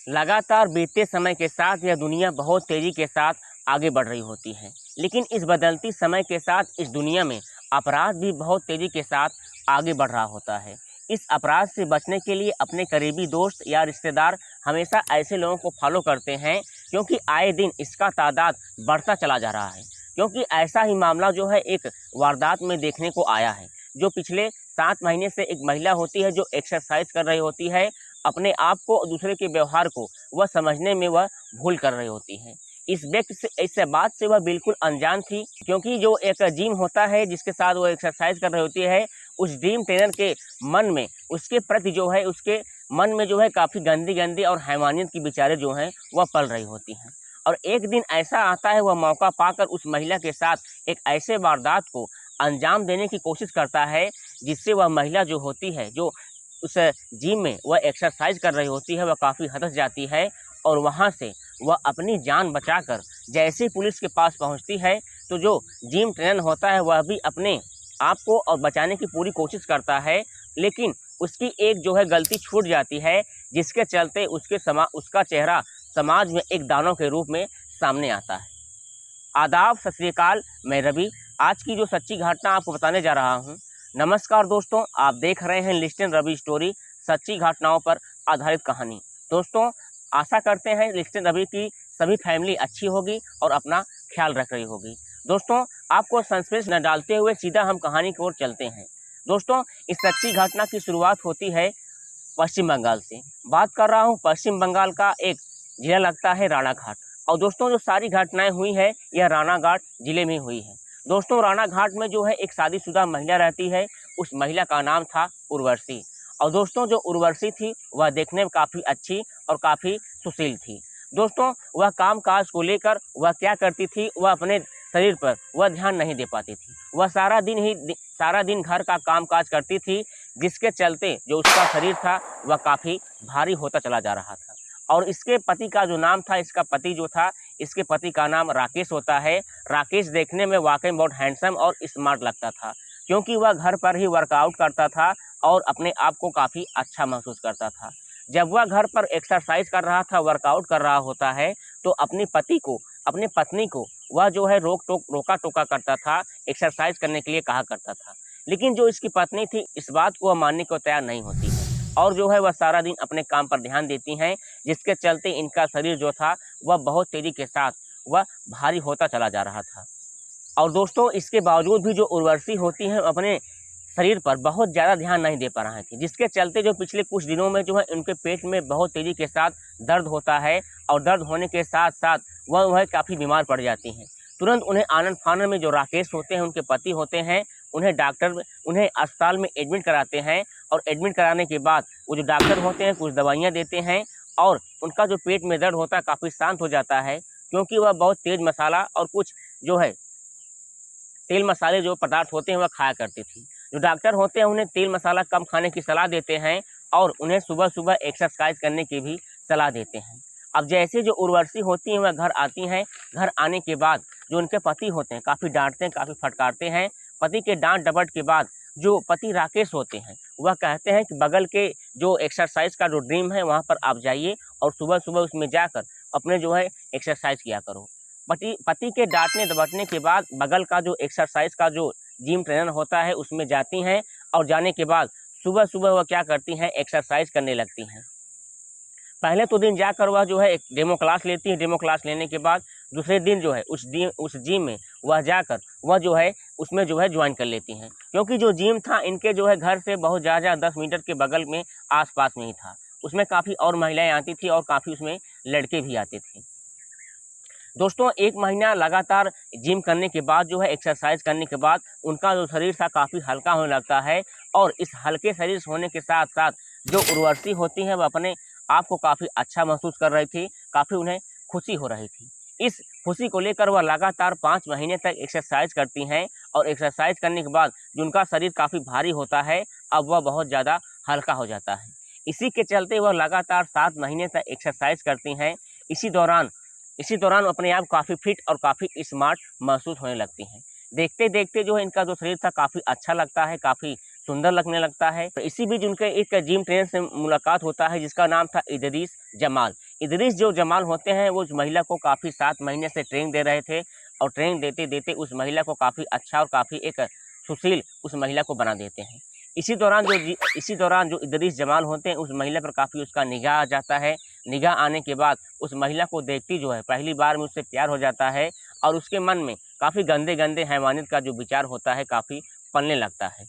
लगातार बीतते समय के साथ यह दुनिया बहुत तेज़ी के साथ आगे बढ़ रही होती है, लेकिन इस बदलती समय के साथ इस दुनिया में अपराध भी बहुत तेज़ी के साथ आगे बढ़ रहा होता है। इस अपराध से बचने के लिए अपने करीबी दोस्त या रिश्तेदार हमेशा ऐसे लोगों को फॉलो करते हैं, क्योंकि आए दिन इसका तादाद बढ़ता चला जा रहा है। क्योंकि ऐसा ही मामला जो है एक वारदात में देखने को आया है, जो पिछले 7 महीने से एक महिला होती है जो एक्सरसाइज कर रही होती है, अपने आप को और दूसरे के व्यवहार को वह समझने में वह भूल कर रही होती है। इस व्यक्ति से इस बात से वह बिल्कुल अनजान थी, क्योंकि जो एक जिम होता है जिसके साथ वो एक्सरसाइज कर रही होती है, उस जिम ट्रेनर के मन में उसके प्रति जो है उसके मन में जो है काफ़ी गंदी गंदी और हैवानियत की विचारें जो हैं वह पल रही होती हैं। और एक दिन ऐसा आता है, वह मौका पाकर उस महिला के साथ एक ऐसे वारदात को अंजाम देने की कोशिश करता है, जिससे वह महिला जो होती है, जो उस जिम में वह एक्सरसाइज कर रही होती है, वह काफ़ी हदस जाती है और वहाँ से वह अपनी जान बचाकर जैसे ही पुलिस के पास पहुँचती है, तो जो जिम ट्रेनर होता है वह भी अपने आप को और बचाने की पूरी कोशिश करता है, लेकिन उसकी एक जो है गलती छूट जाती है, जिसके चलते उसका चेहरा समाज में एक दानव के रूप में सामने आता है। आदाब, सत श्री अकाल, मैं रवि आज की जो सच्ची घटना आपको बताने जा रहा हूँ। नमस्कार दोस्तों, आप देख रहे हैं लिस्टन रवि स्टोरी, सच्ची घटनाओं पर आधारित कहानी। दोस्तों, आशा करते हैं लिस्टन रवि की सभी फैमिली अच्छी होगी और अपना ख्याल रख रही होगी। दोस्तों, आपको सस्पेंस न डालते हुए सीधा हम कहानी की ओर चलते हैं। दोस्तों, इस सच्ची घटना की शुरुआत होती है पश्चिम बंगाल से। बात कर रहा हूँ पश्चिम बंगाल का एक जिला लगता है रानाघाट। और दोस्तों, जो सारी घटनाएं हुई है यह रानाघाट जिले में हुई है। दोस्तों, रानाघाट में जो है एक शादीशुदा महिला रहती है, उस महिला का नाम था उर्वशी। और दोस्तों, जो उर्वशी थी वह देखने में काफ़ी अच्छी और काफ़ी सुशील थी। दोस्तों, वह काम काज को लेकर वह क्या करती थी, वह अपने शरीर पर वह ध्यान नहीं दे पाती थी। वह सारा दिन घर का काम काज करती थी, जिसके चलते जो उसका शरीर था वह काफ़ी भारी होता चला जा रहा था। और इसके पति का जो नाम था, इसके पति का नाम राकेश होता है। राकेश देखने में वाकई बहुत हैंडसम और स्मार्ट लगता था, क्योंकि वह घर पर ही वर्कआउट करता था और अपने आप को काफ़ी अच्छा महसूस करता था। जब वह घर पर एक्सरसाइज कर रहा था, वर्कआउट कर रहा होता है, तो अपनी पत्नी को वह जो है रोका टोका करता था, एक्सरसाइज करने के लिए कहा करता था। लेकिन जो इसकी पत्नी थी, इस बात को वह मानने को तैयार नहीं होती है और जो है वह सारा दिन अपने काम पर ध्यान देती हैं, जिसके चलते इनका शरीर जो था वह बहुत तेज़ी के साथ वह भारी होता चला जा रहा था। और दोस्तों, इसके बावजूद भी जो उर्वशी होती हैं अपने शरीर पर बहुत ज़्यादा ध्यान नहीं दे पा रहे थे, जिसके चलते जो पिछले कुछ दिनों में जो है उनके पेट में बहुत तेज़ी के साथ दर्द होता है और दर्द होने के साथ साथ वह काफ़ी बीमार पड़ जाती हैं। तुरंत उन्हें आनन फानन में जो राकेश होते हैं, उनके पति होते हैं, उन्हें अस्पताल में एडमिट कराते हैं। और एडमिट कराने के बाद वो जो डॉक्टर होते हैं कुछ दवाइयाँ देते हैं और उनका जो पेट में दर्द होता है काफ़ी शांत हो जाता है, क्योंकि वह बहुत तेज़ मसाला और कुछ जो है तेल मसाले जो पदार्थ होते हैं वह खाया करती थी। जो डॉक्टर होते हैं उन्हें तेल मसाला कम खाने की सलाह देते हैं और उन्हें सुबह सुबह एक्सरसाइज करने की भी सलाह देते हैं। अब जैसे जो उर्वशी होती हैं वह घर आती हैं, घर आने के बाद जो उनके पति होते हैं काफ़ी डांटते हैं, काफ़ी फटकारते हैं। पति के डांट डपट के बाद जो पति राकेश होते हैं वह कहते हैं कि बगल के जो एक्सरसाइज का जो ड्रीम है वहाँ पर आप जाइए और सुबह सुबह उसमें जाकर अपने जो है एक्सरसाइज किया करो। पति के डांटने दबटने के बाद बगल का जो एक्सरसाइज का जो जिम ट्रेनर होता है उसमें जाती हैं और जाने के बाद सुबह सुबह वह क्या करती हैं, एक्सरसाइज करने लगती हैं। पहले तो दिन जाकर वह जो है एक डेमो क्लास लेती है। डेमो क्लास लेने के बाद दूसरे दिन जो है उस जिम में वह जाकर वह जो है उसमें जो है ज्वाइन कर लेती हैं, क्योंकि जो जिम था इनके जो है घर से बहुत ज़्यादा 10 मीटर के बगल में आसपास में ही था। उसमें काफ़ी और महिलाएं आती थी और काफ़ी उसमें लड़के भी आते थे। दोस्तों, 1 महीना लगातार जिम करने के बाद जो है एक्सरसाइज करने के बाद उनका जो शरीर था काफ़ी हल्का होने लगता है और इस हल्के शरीर होने के साथ साथ जो उर्वशी होती हैं वह अपने आप को काफ़ी अच्छा महसूस कर रही थी, काफ़ी उन्हें खुशी हो रही थी। इस खुशी को लेकर वह लगातार 5 महीने तक एक्सरसाइज करती हैं और एक्सरसाइज करने के बाद जो उनका शरीर काफ़ी भारी होता है, अब वह बहुत ज़्यादा हल्का हो जाता है। इसी के चलते वह लगातार 7 महीने तक एक्सरसाइज करती हैं। इसी दौरान अपने आप काफ़ी फिट और काफ़ी स्मार्ट महसूस होने लगती हैं। देखते देखते जो है इनका जो शरीर था काफ़ी अच्छा लगता है, काफ़ी सुंदर लगने लगता है। तो इसी बीच उनके एक जिम ट्रेनर से मुलाकात होता है, जिसका नाम था इदरीस जमाल। इदरीस जो जमाल होते हैं वो उस महिला को काफ़ी 7 महीने से ट्रेनिंग दे रहे थे और ट्रेनिंग देते देते उस महिला को काफ़ी अच्छा और काफ़ी एक सुशील उस महिला को बना देते हैं। इसी दौरान जो इदरीस जमाल होते हैं उस महिला पर काफ़ी उसका निगाह आ जाता है। निगाह आने के बाद उस महिला को देखती जो है पहली बार में उससे प्यार हो जाता है और उसके मन में काफ़ी गंदे गंदे हैवानियत का जो विचार होता है काफ़ी पलने लगता है।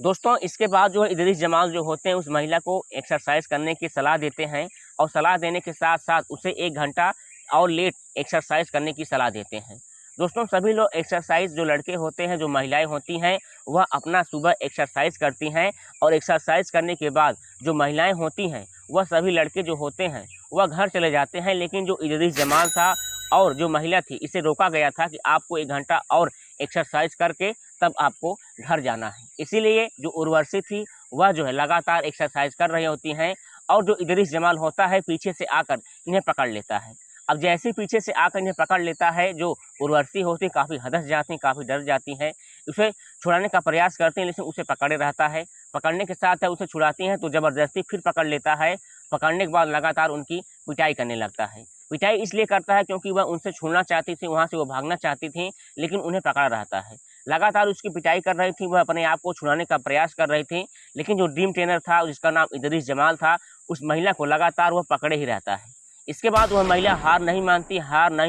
दोस्तों इसके बाद जो है इदरीस जमाल जो होते हैं उस महिला को एक्सरसाइज करने की सलाह देते हैं और सलाह देने के साथ साथ उसे 1 घंटा और लेट एक्सरसाइज करने की सलाह देते हैं। दोस्तों सभी लोग एक्सरसाइज जो लड़के होते हैं, जो महिलाएं होती हैं, वह अपना सुबह एक्सरसाइज करती हैं और एक्सरसाइज करने के बाद जो महिलाएं होती हैं वह सभी लड़के जो होते हैं वह घर चले जाते हैं। लेकिन जो इदरीस जमाल था और जो महिला थी इसे रोका गया था कि आपको 1 घंटा और एक्सरसाइज करके तब आपको घर जाना है। इसीलिए जो उर्वशी थी वह जो है लगातार एक्सरसाइज कर रही होती हैं और जो इदरीस जमाल होता है पीछे से आकर इन्हें पकड़ लेता है। अब जैसे पीछे से आकर इन्हें पकड़ लेता है, जो उर्वशी होती काफ़ी हदस जाती हैं, काफ़ी डर जाती हैं, उसे छुड़ाने का प्रयास करते हैं लेकिन उसे पकड़े रहता है। पकड़ने के साथ उसे छुड़ाती हैं तो ज़बरदस्ती फिर पकड़ लेता है। पकड़ने के बाद लगातार उनकी पिटाई करने लगता है। पिटाई इसलिए करता है क्योंकि वह उनसे छूटना चाहती थी, वहाँ से वो भागना चाहती थी लेकिन उन्हें पकड़ा रहता है। लगातार उसकी पिटाई कर रही थी, वह अपने आप को छुड़ाने का प्रयास कर रही थी लेकिन जो ड्रीम ट्रेनर था जिसका नाम इदरीस जमाल था, उस महिला को लगातार वह पकड़े ही रहता है। इसके बाद वह महिला हार नहीं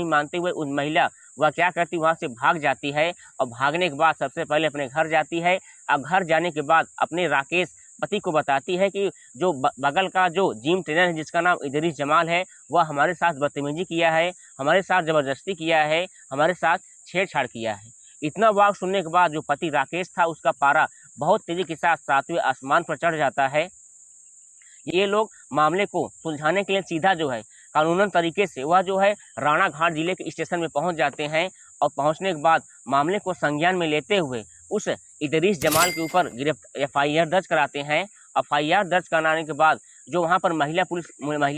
मानते हुए उस महिला वह क्या करती, वहाँ से भाग जाती है और भागने के बाद सबसे पहले अपने घर जाती है। अब घर जाने के बाद अपने राकेश पति को बताती है कि जो बगल का जो जिम ट्रेनर है जिसका नाम इदरीस जमाल है, वह हमारे साथ बदतमीजी किया है, हमारे साथ ज़बरदस्ती किया है, हमारे साथ छेड़छाड़ किया है। इतना वाक़ सुनने के बाद जो पति राकेश था उसका पारा बहुत तेज़ी के साथ 7वें आसमान पर चढ़ जाता है। ये लोग मामले को सुलझाने के लिए सीधा जो है कानूनन तरीके से वह जो है राणा घाट जिले के स्टेशन में पहुंच जाते हैं और पहुंचने के बाद मामले को संज्ञान में लेते हुए उस इदरीस जमाल के ऊपर FIR दर्ज कराते हैं। FIR दर्ज कराने के बाद जो वहां पर महिला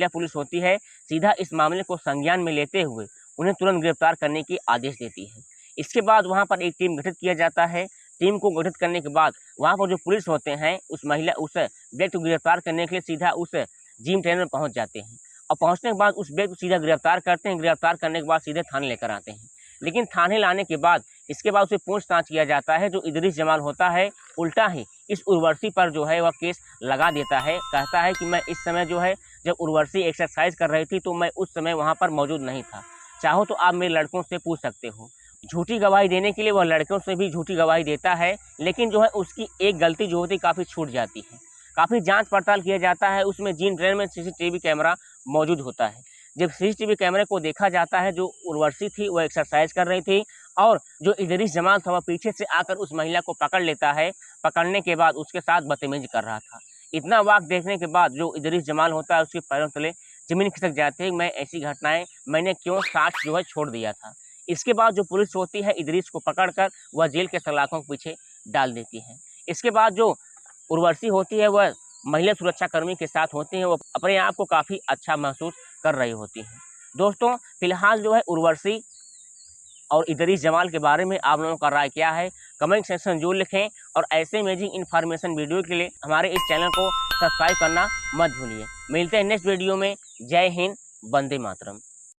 पुलिस होती है सीधा इस मामले को संज्ञान में लेते हुए उन्हें तुरंत गिरफ्तार करने की आदेश देती है। इसके बाद वहाँ पर एक टीम गठित किया जाता है। टीम को गठित करने के बाद वहाँ पर जो पुलिस होते हैं उस व्यक्ति को गिरफ्तार करने के लिए सीधा उस जिम ट्रेनर में पहुँच जाते हैं और पहुँचने के बाद उस व्यक्ति को सीधा गिरफ्तार करते हैं। गिरफ्तार करने के बाद सीधे थाने लेकर आते हैं। लेकिन थाने लाने के बाद इसके बाद उसे पूछताछ किया जाता है। जो इदरीस जमाल होता है उल्टा ही इस उर्वशी पर जो है वह केस लगा देता है। कहता है कि मैं इस समय जो है जब उर्वशी एक्सरसाइज कर रही थी तो मैं उस समय वहाँ पर मौजूद नहीं था, चाहो तो आप मेरे लड़कों से पूछ सकते हो। झूठी गवाही देने के लिए वह लड़कों से भी झूठी गवाही देता है लेकिन जो है उसकी एक गलती जो होती काफ़ी छूट जाती है। काफ़ी जांच पड़ताल किया जाता है, उसमें जिम ट्रेनर में CCTV कैमरा मौजूद होता है। जब CCTV कैमरे को देखा जाता है जो उर्वशी थी वह एक्सरसाइज कर रही थी और जो इदरीस जमाल था वह पीछे से आकर उस महिला को पकड़ लेता है। पकड़ने के बाद उसके साथ बदतमीजी कर रहा था। इतना वाक़ देखने के बाद जो इदरीस जमाल होता है उसके पैरों तले ज़मीन खिसक जाती है। मैं ऐसी घटनाएं मैंने क्यों साथ जो है छोड़ दिया था। इसके बाद जो पुलिस होती है इदरीस को पकड़कर वह जेल के सलाखों के पीछे डाल देती है। इसके बाद जो उर्वशी होती है वह महिला सुरक्षाकर्मी के साथ होती हैं, वो अपने आप को काफ़ी अच्छा महसूस कर रही होती हैं। दोस्तों फिलहाल जो है उर्वशी और इदरीस जमाल के बारे में आप लोगों का राय क्या है, कमेंट सेक्शन जरूर लिखें और ऐसे अमेजिंग इन्फॉर्मेशन वीडियो के लिए हमारे इस चैनल को सब्सक्राइब करना मत भूलिए। मिलते हैं नेक्स्ट वीडियो में। जय हिंद, वंदे मातरम।